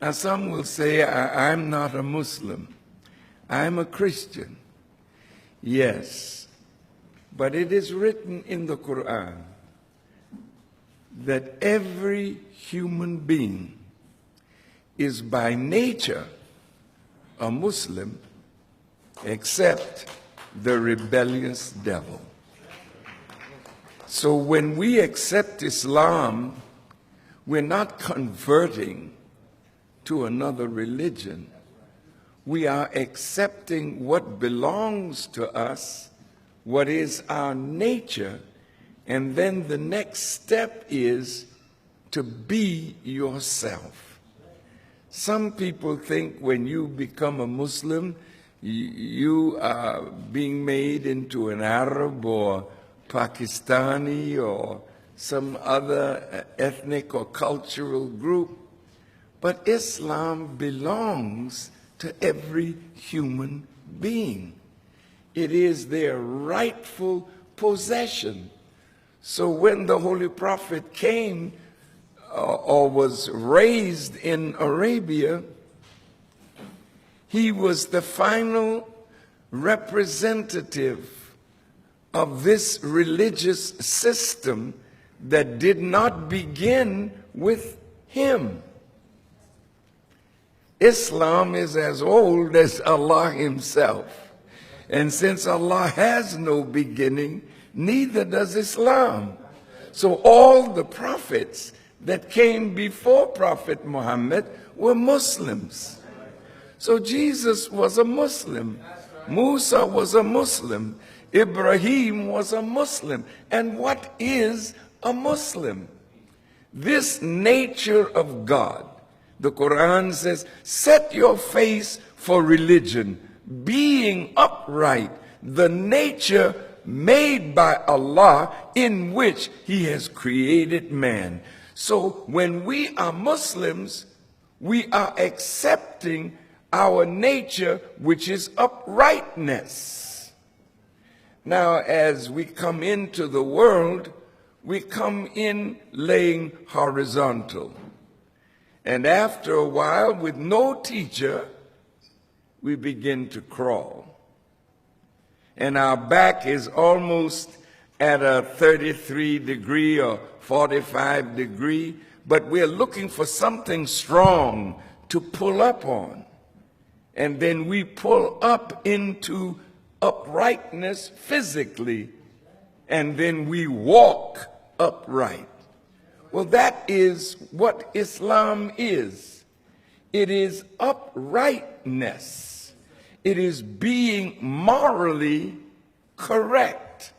Now some will say, I'm not a Muslim. I'm a Christian. Yes, but it is written in the Quran that every human being is by nature a Muslim except the rebellious devil. So when we accept Islam, we're not converting to another religion. We are accepting what belongs to us, what is our nature, and then the next step is to be yourself. Some people think when you become a Muslim, you are being made into an Arab or Pakistani or some other ethnic or cultural group. But Islam belongs to every human being. It is their rightful possession. So when the Holy Prophet came or was raised in Arabia, he was the final representative of this religious system that did not begin with him. Islam is as old as Allah himself. And since Allah has no beginning, neither does Islam. So all the prophets that came before Prophet Muhammad were Muslims. So Jesus was a Muslim. Musa was a Muslim. Ibrahim was a Muslim. And what is a Muslim? This nature of God. The Quran says, set your face for religion, being upright, the nature made by Allah in which he has created man. So when we are Muslims, we are accepting our nature, which is uprightness. Now, as we come into the world, we come in laying horizontal. And after a while, with no teacher, we begin to crawl. And our back is almost at a 33-degree or 45-degree, but we're looking for something strong to pull up on. And then we pull up into uprightness physically, and then we walk upright. Well, that is what Islam is. It is uprightness. It is being morally correct.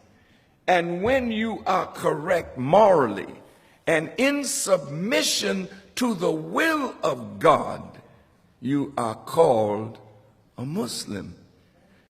And when you are correct morally and in submission to the will of God, you are called a Muslim.